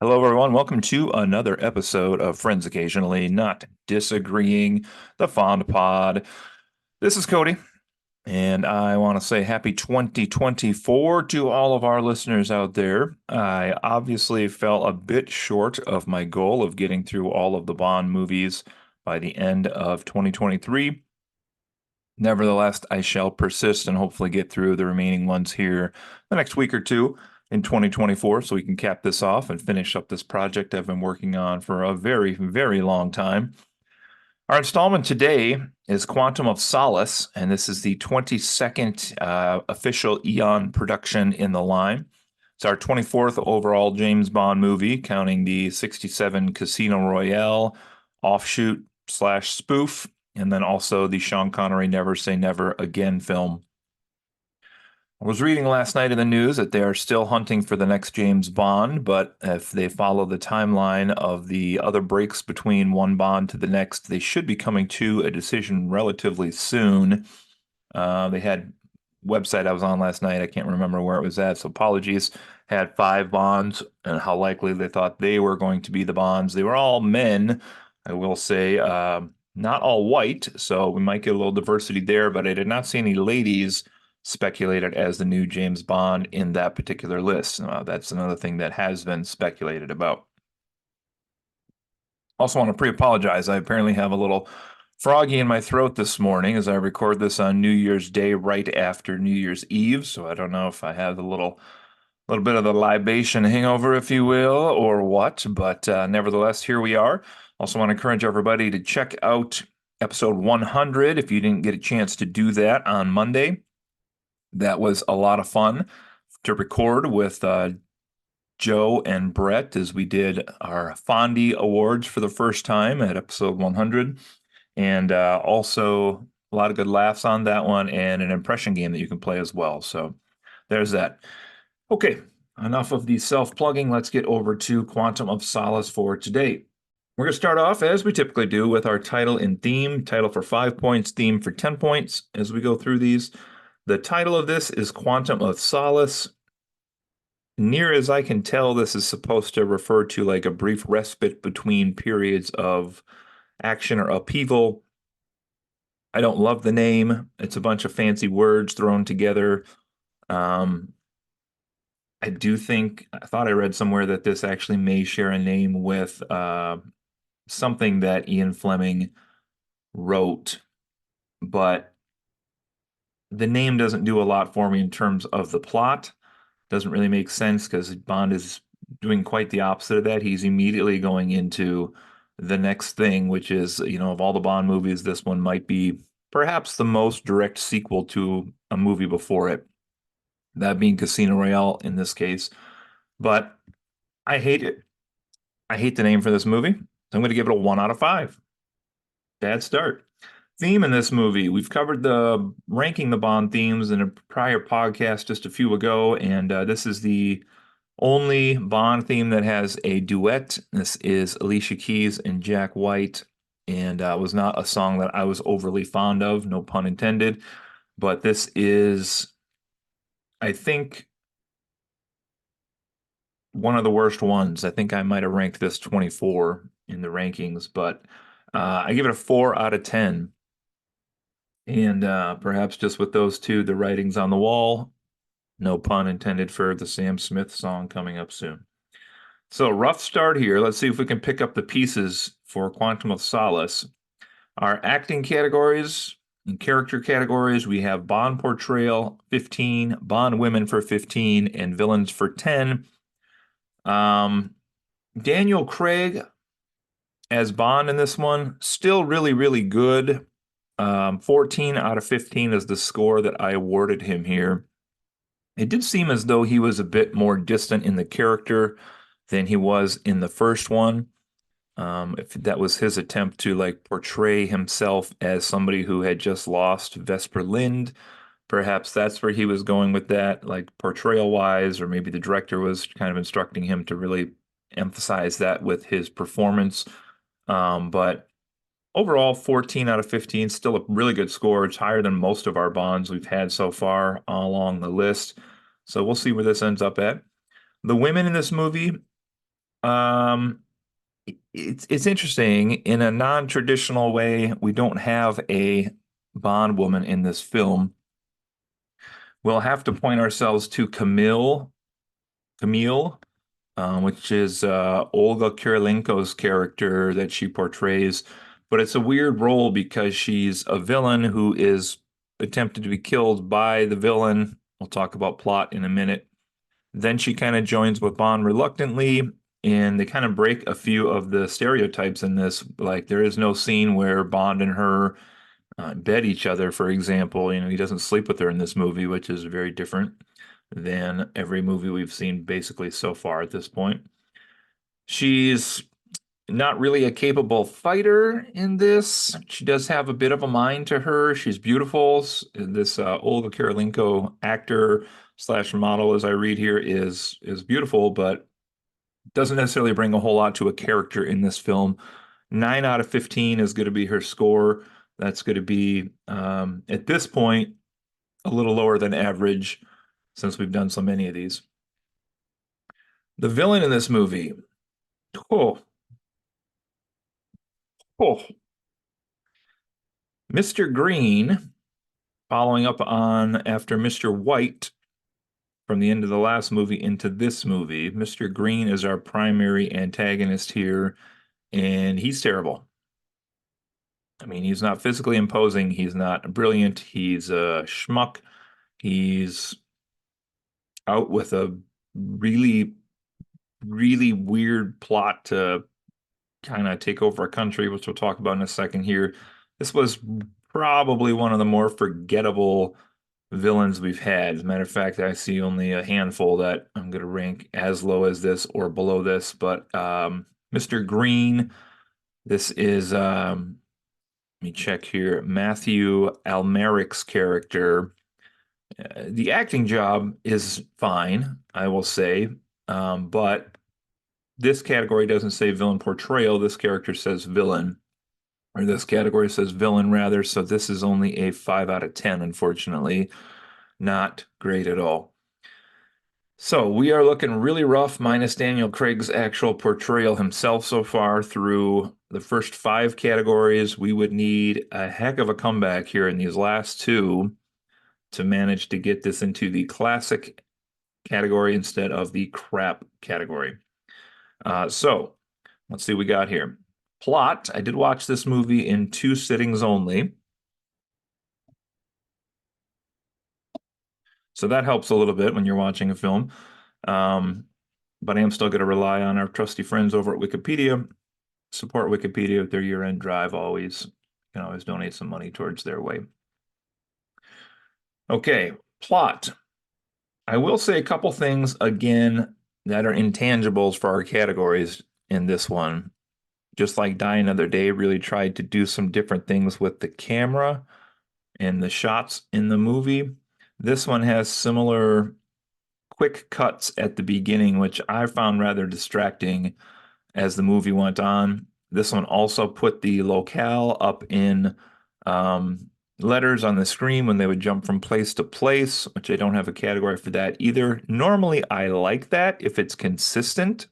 Hello, everyone. Welcome to another episode of Friends Occasionally Not Disagreeing, the Fond Pod. This is Cody, and I want to say happy 2024 to all of our listeners out there. I obviously fell a bit short of my goal of getting through all of the Bond movies by the end of 2023. Nevertheless, I shall persist and hopefully get through the remaining ones here the next week or two in 2024 so we can cap this off and finish up this project I've been working on for a very, very long time. Our installment today is Quantum of Solace, and this is the 22nd official Eon production in the line. It's our 24th overall James Bond movie, counting the 67 Casino Royale offshoot slash spoof, and then also the Sean Connery Never Say Never Again film. I was reading last night in the news that they are still hunting for the next James Bond, but if they follow the timeline of the other breaks between one Bond to the next, they should be coming to a decision relatively soon. They had website I was on last night. I can't remember where it was at, so apologies. Had five Bonds and how likely they thought they were going to be the Bonds. They were all men, I will say, not all white, so we might get a little diversity there, but I did not see any ladies speculated as the new James Bond in that particular list. That's another thing that has been speculated about. Also want to pre-apologize. I apparently have a little froggy in my throat this morning as I record this on New Year's Day right after New Year's Eve. So I don't know if I have a little bit of the libation hangover, if you will, or what. But nevertheless, here we are. Also want to encourage everybody to check out episode 100 if you didn't get a chance to do that on Monday. That was a lot of fun to record with Joe and Brett as we did our Fondy Awards for the first time at episode 100. And also a lot of good laughs on that one and an impression game that you can play as well. So there's that. Okay, enough of the self-plugging. Let's get over to Quantum of Solace for today. We're going to start off, as we typically do, with our title and theme. Title for 5 points, theme for 10 points as we go through these. The title of this is Quantum of Solace. Near as I can tell, this is supposed to refer to like a brief respite between periods of action or upheaval. I don't love the name. It's a bunch of fancy words thrown together. I do think, I thought I read somewhere that this actually may share a name with something that Ian Fleming wrote, but the name doesn't do a lot for me in terms of the plot. Doesn't really make sense because Bond is doing quite the opposite of that. He's immediately going into the next thing, which is, of all the Bond movies, this one might be perhaps the most direct sequel to a movie before it, that being Casino Royale in this case. But I hate it. I hate the name for this movie. So I'm going to give it a 1 out of 5. Bad start. Theme in this movie. We've covered the ranking the Bond themes in a prior podcast just a few ago, and this is the only Bond theme that has a duet. This is Alicia Keys and Jack White, and was not a song that I was overly fond of, no pun intended. But this is, I think, one of the worst ones. I think I might have ranked this 24 in the rankings, but I give it a 4 out of 10. And perhaps just with those two, the writing's on the wall. No pun intended for the Sam Smith song coming up soon. So, rough start here. Let's see if we can pick up the pieces for Quantum of Solace. Our acting categories and character categories, we have Bond portrayal 15, Bond women for 15, and villains for 10. Daniel Craig as Bond in this one, still really, really good. 14 out of 15 is the score that I awarded him here. It did seem as though he was a bit more distant in the character than he was in the first one. If that was his attempt to like portray himself as somebody who had just lost Vesper Lind, perhaps that's where he was going with that, like portrayal wise, or maybe the director was kind of instructing him to really emphasize that with his performance. But overall, 14 out of 15, still a really good score. It's higher than most of our Bonds we've had so far along the list. So we'll see where this ends up at. The women in this movie, Um, it's interesting. In a non-traditional way, we don't have a Bond woman in this film. We'll have to point ourselves to Camille, which is Olga Kurylenko's character that she portrays. But it's a weird role because she's a villain who is attempted to be killed by the villain. We'll talk about plot in a minute. Then she kind of joins with Bond reluctantly, and they kind of break a few of the stereotypes in this. Like there is no scene where Bond and her bed each other, for example. You know, he doesn't sleep with her in this movie, which is very different than every movie we've seen basically so far at this point. She's not really a capable fighter in this. She does have a bit of a mind to her. She's beautiful. This Olga Kurylenko actor slash model, as I read here, is beautiful, but doesn't necessarily bring a whole lot to a character in this film. 9 out of 15 is going to be her score. That's going to be at this point a little lower than average since we've done so many of these. The villain in this movie, oh, oh, Mr. Green, following up on after Mr. White from the end of the last movie into this movie. Mr. Green is our primary antagonist here, and he's terrible. I mean, he's not physically imposing, he's not brilliant, he's a schmuck. He's out with a really, really weird plot to kind of take over a country, which we'll talk about in a second here. This was probably one of the more forgettable villains we've had. As a matter of fact, I see only a handful that I'm going to rank as low as this or below this. But Mr. Green, this is, let me check here, Matthew Almeric's character. The acting job is fine, I will say, but this category doesn't say villain portrayal. This character says villain, or this category says villain rather. So this is only a 5 out of 10, unfortunately. Not great at all. So we are looking really rough, minus Daniel Craig's actual portrayal himself so far through the first 5 categories. We would need a heck of a comeback here in these last 2 to manage to get this into the classic category instead of the crap category. So let's see what we got here. Plot. I did watch this movie in 2 sittings only. So that helps a little bit when you're watching a film. But I am still going to rely on our trusty friends over at Wikipedia. Support Wikipedia with their year-end drive always. You can always donate some money towards their way. Okay, plot. I will say a couple things again that are intangibles for our categories in this one. Just like Die Another Day really tried to do some different things with the camera and the shots in the movie. This one has similar quick cuts at the beginning, which I found rather distracting as the movie went on. This one also put the locale up in letters on the screen when they would jump from place to place, which I don't have a category for that either. Normally, I like that if it's consistent.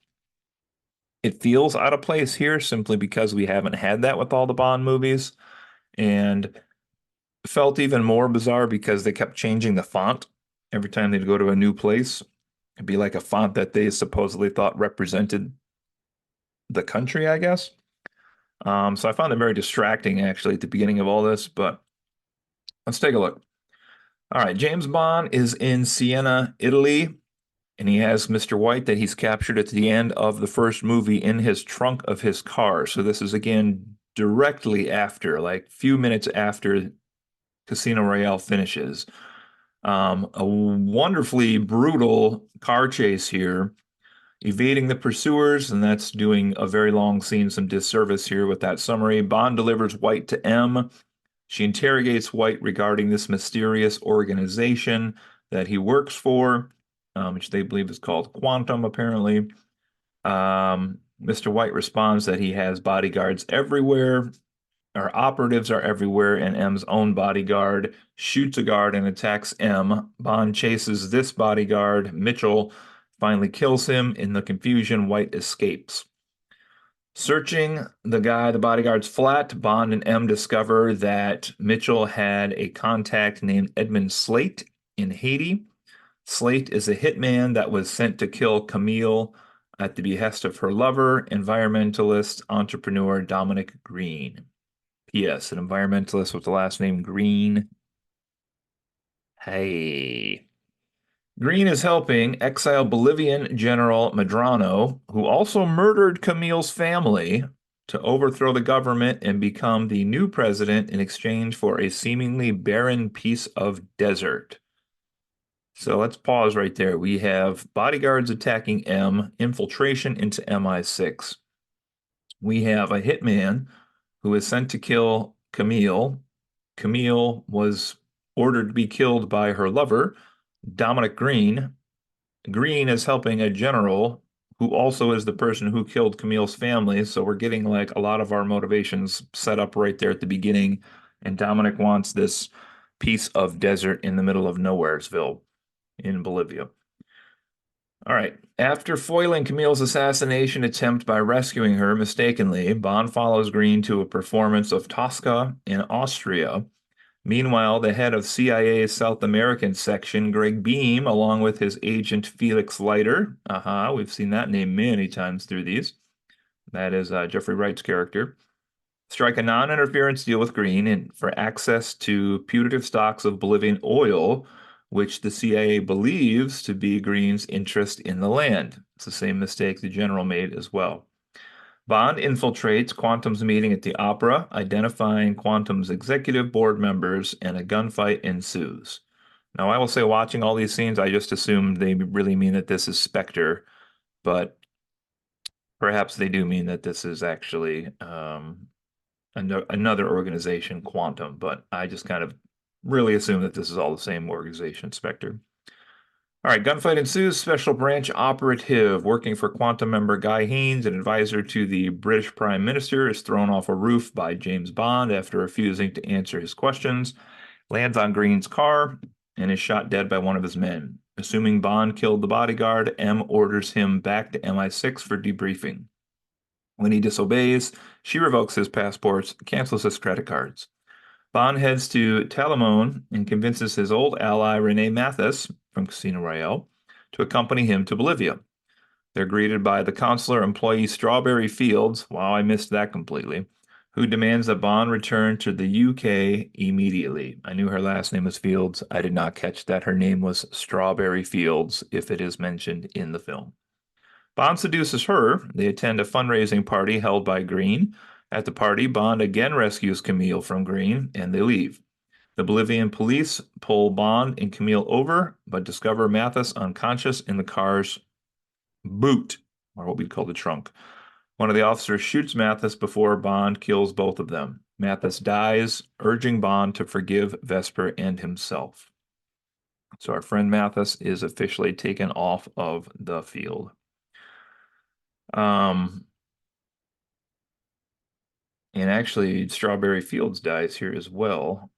It feels out of place here simply because we haven't had that with all the Bond movies, and felt even more bizarre because they kept changing the font every time they'd go to a new place. It'd be like a font that they supposedly thought represented the country, I guess. So I found it very distracting actually at the beginning of all this, but let's take a look. All right, James Bond is in Siena, Italy, and he has Mr. White that he's captured at the end of the first movie in his trunk of his car. So this is again directly after, like few minutes after Casino Royale finishes. A wonderfully brutal car chase here, evading the pursuers, and that's doing a very long scene, some disservice here with that summary. Bond delivers White to M. She interrogates White regarding this mysterious organization that he works for, which they believe is called Quantum, apparently. Mr. White responds that he has bodyguards everywhere. Our operatives are everywhere, and M's own bodyguard shoots a guard and attacks M. Bond chases this bodyguard, Mitchell, finally kills him. In the confusion, White escapes. Searching the bodyguard's flat, Bond and M discover that Mitchell had a contact named Edmund Slate in Haiti. Slate is a hitman that was sent to kill Camille at the behest of her lover, environmentalist entrepreneur Dominic Green. P.S. An environmentalist with the last name Green. Hey. Green is helping exiled Bolivian General Medrano, who also murdered Camille's family, to overthrow the government and become the new president in exchange for a seemingly barren piece of desert. So let's pause right there. We have bodyguards attacking M, infiltration into MI6. We have a hitman who is sent to kill Camille. Camille was ordered to be killed by her lover, Dominic Green. Green is helping a general who also is the person who killed Camille's family. So we're getting like a lot of our motivations set up right there at the beginning. And Dominic wants this piece of desert in the middle of Nowheresville in Bolivia. All right. After foiling Camille's assassination attempt by rescuing her mistakenly, Bond follows Green to a performance of Tosca in Austria. Meanwhile, the head of CIA's South American section, Greg Beam, along with his agent Felix Leiter, we've seen that name many times through these. That is Jeffrey Wright's character. Strike a non-interference deal with Green and for access to putative stocks of Bolivian oil, which the CIA believes to be Green's interest in the land. It's the same mistake the general made as well. Bond infiltrates Quantum's meeting at the opera, identifying Quantum's executive board members, and a gunfight ensues. Now, I will say, watching all these scenes, I just assumed they really mean that this is Spectre, but perhaps they do mean that this is actually another organization, Quantum, but I just kind of really assume that this is all the same organization, Spectre. All right, gunfight ensues. Special branch operative working for Quantum member Guy Haynes, an advisor to the British Prime Minister, is thrown off a roof by James Bond after refusing to answer his questions, lands on Green's car, and is shot dead by one of his men. Assuming Bond killed the bodyguard, M orders him back to MI6 for debriefing. When he disobeys, she revokes his passports, cancels his credit cards. Bond heads to Talamone and convinces his old ally Rene Mathis from Casino Royale to accompany him to Bolivia. They're greeted by the consular employee Strawberry Fields, wow, I missed that completely, who demands that Bond return to the UK immediately. I knew her last name was Fields. I did not catch that her name was Strawberry Fields if it is mentioned in the film. Bond seduces her. They attend a fundraising party held by Green. At the party, Bond again rescues Camille from Green, and they leave. The Bolivian police pull Bond and Camille over, but discover Mathis unconscious in the car's boot, or what we'd call the trunk. One of the officers shoots Mathis before Bond kills both of them. Mathis dies, urging Bond to forgive Vesper and himself. So our friend Mathis is officially taken off of the field. And actually, Strawberry Fields dies here as well.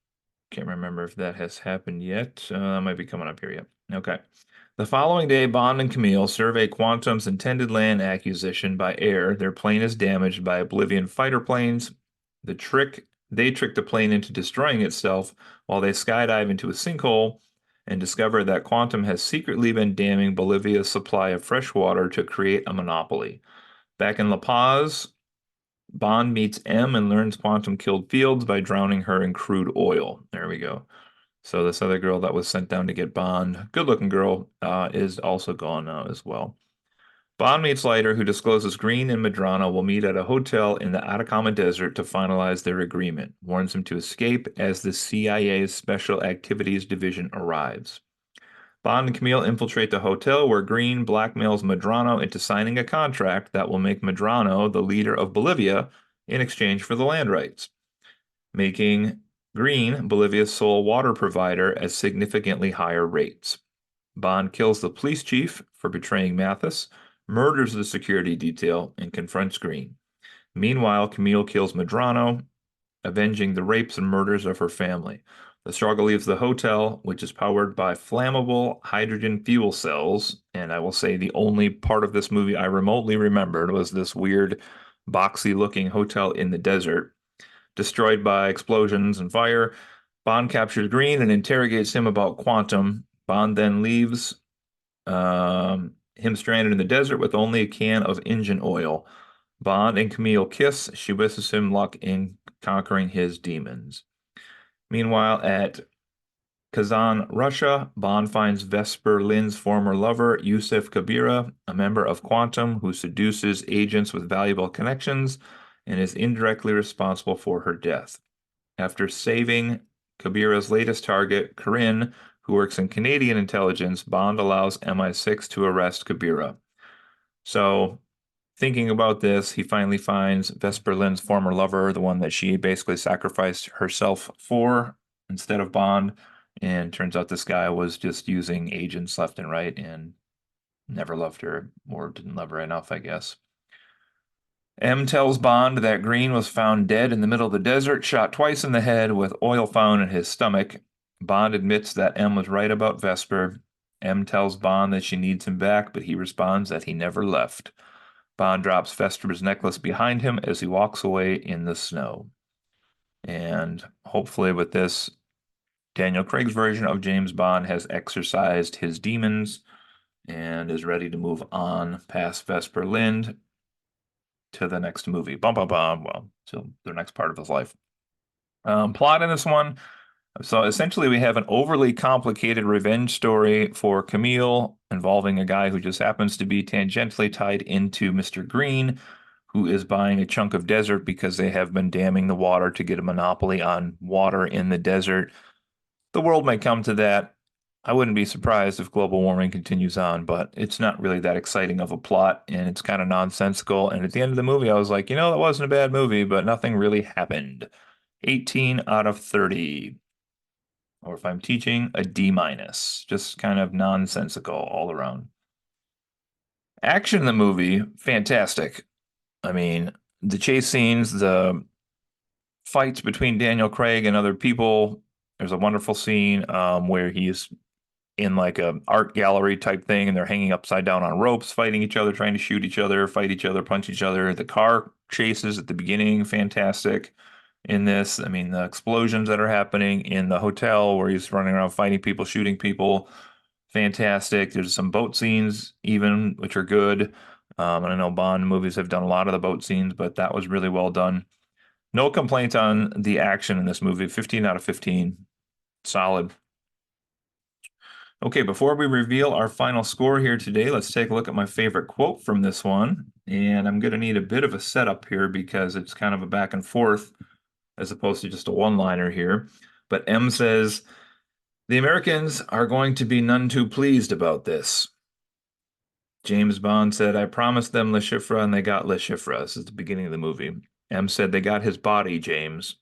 Can't remember if that has happened yet. Might be coming up here yet. Okay. The following day, Bond and Camille survey Quantum's intended land acquisition by air. Their plane is damaged by Bolivian fighter planes. They trick the plane into destroying itself while they skydive into a sinkhole and discover that Quantum has secretly been damming Bolivia's supply of fresh water to create a monopoly. Back in La Paz, Bond meets M and learns Quantum killed Fields by drowning her in crude oil. There we go. So this other girl that was sent down to get Bond, good-looking girl, is also gone now as well. Bond meets Leiter, who discloses Green and Medrano will meet at a hotel in the Atacama Desert to finalize their agreement, warns him to escape as the CIA's Special Activities Division arrives. Bond and Camille infiltrate the hotel where Green blackmails Medrano into signing a contract that will make Medrano the leader of Bolivia in exchange for the land rights, making Green Bolivia's sole water provider at significantly higher rates. Bond kills the police chief for betraying Mathis, murders the security detail, and confronts Green. Meanwhile, Camille kills Medrano, avenging the rapes and murders of her family. The struggle leaves the hotel, which is powered by flammable hydrogen fuel cells. And I will say the only part of this movie I remotely remembered was this weird, boxy looking hotel in the desert, destroyed by explosions and fire. Bond captures Green and interrogates him about Quantum. Bond then leaves him stranded in the desert with only a can of engine oil. Bond and Camille kiss. She wishes him luck in conquering his demons. Meanwhile, at Kazan, Russia, Bond finds Vesper Lynd's former lover, Yusuf Kabira, a member of Quantum who seduces agents with valuable connections and is indirectly responsible for her death. After saving Kabira's latest target, Corinne, who works in Canadian intelligence, Bond allows MI6 to arrest Kabira. So, thinking about this, he finally finds Vesper Lynd's former lover, the one that she basically sacrificed herself for instead of Bond. And turns out this guy was just using agents left and right and never loved her or didn't love her enough, I guess. M tells Bond that Green was found dead in the middle of the desert, shot twice in the head with oil found in his stomach. Bond admits that M was right about Vesper. M tells Bond that she needs him back, but he responds that he never left. Bond drops Vesper's necklace behind him as he walks away in the snow. And hopefully, with this, Daniel Craig's version of James Bond has exorcised his demons and is ready to move on past Vesper Lynd to the next movie. Bum, bum, bum. Well, to the next part of his life. Plot in this one. So essentially, we have an overly complicated revenge story for Camille involving a guy who just happens to be tangentially tied into Mr. Green, who is buying a chunk of desert because they have been damming the water to get a monopoly on water in the desert. The world may come to that. I wouldn't be surprised if global warming continues on, but it's not really that exciting of a plot, and it's kind of nonsensical. And at the end of the movie, I was like, that wasn't a bad movie, but nothing really happened. 18 out of 30. Or if I'm teaching, a D minus. Just kind of nonsensical all around. Action in the movie, fantastic. I mean, the chase scenes, the fights between Daniel Craig and other people. There's a wonderful scene where he's in like a art gallery type thing, and they're hanging upside down on ropes, fighting each other, trying to shoot each other, fight each other, punch each other. The car chases at the beginning, fantastic. In this, I mean, the explosions that are happening in the hotel where he's running around fighting people, shooting people, fantastic. There's some boat scenes even, which are good. And I know Bond movies have done a lot of the boat scenes, but that was really well done. No complaints on the action in this movie. 15 out of 15. Solid. Okay, before we reveal our final score here today, let's take a look at my favorite quote from this one. And I'm going to need a bit of a setup here because it's kind of a back and forth as opposed to just a one-liner here. But M says, the Americans are going to be none too pleased about this. James Bond said, I promised them Le Chiffre and they got Le Chiffre. This is the beginning of the movie. M said, they got his body, James.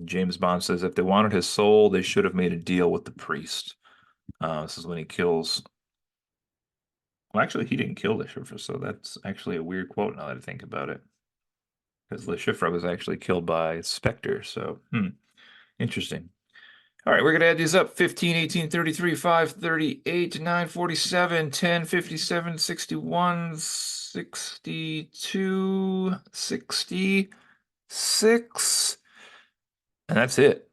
James Bond says, if they wanted his soul, they should have made a deal with the priest. This is when he kills. Well, actually, he didn't kill Le Chiffre, so that's actually a weird quote now that I think about it. Because Le Chiffre was actually killed by Spectre, so interesting. All right, we're going to add these up. 15, 18, 33, 5, 38, 9, 47, 10, 57, 61, 62, 66. And that's it.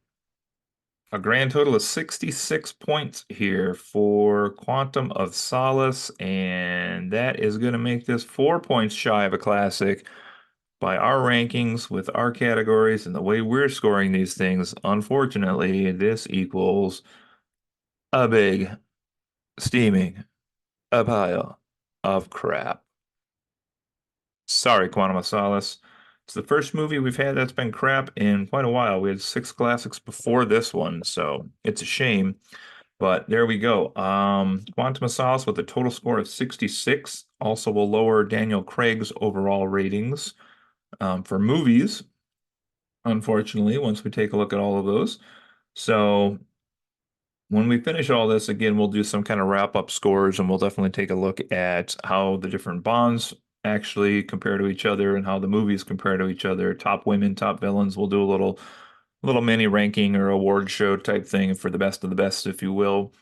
A grand total of 66 points here for Quantum of Solace, and that is going to make this 4 points shy of a classic by our rankings with our categories and the way we're scoring these things. Unfortunately, this equals a big, steaming, a pile of crap. Sorry, Quantum of Solace. It's the first movie we've had that's been crap in quite a while. We had 6 classics before this one, so it's a shame. But there we go. Quantum of Solace with a total score of 66 also will lower Daniel Craig's overall ratings for movies, unfortunately, once we take a look at all of those. So when we finish all this, again, we'll do some kind of wrap-up scores, and we'll definitely take a look at how the different Bonds actually compare to each other and how the movies compare to each other. Top women, top villains. We'll do a little little mini ranking or award show type thing for the best of the best, if you will,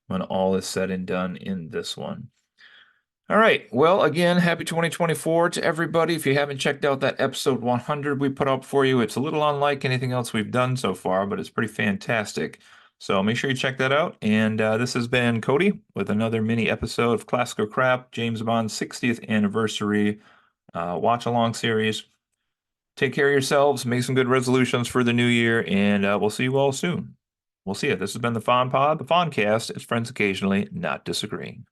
when all is said and done in this one. All right. Well, again, happy 2024 to everybody. If you haven't checked out that episode 100 we put up for you, it's a little unlike anything else we've done so far, but it's pretty fantastic. So make sure you check that out. And this has been Cody with another mini episode of Classical Crap, James Bond's 60th anniversary watch along series. Take care of yourselves, make some good resolutions for the new year, and we'll see you all soon. We'll see you. This has been the Fawn Pod, the Fawncast. It's friends occasionally not disagreeing.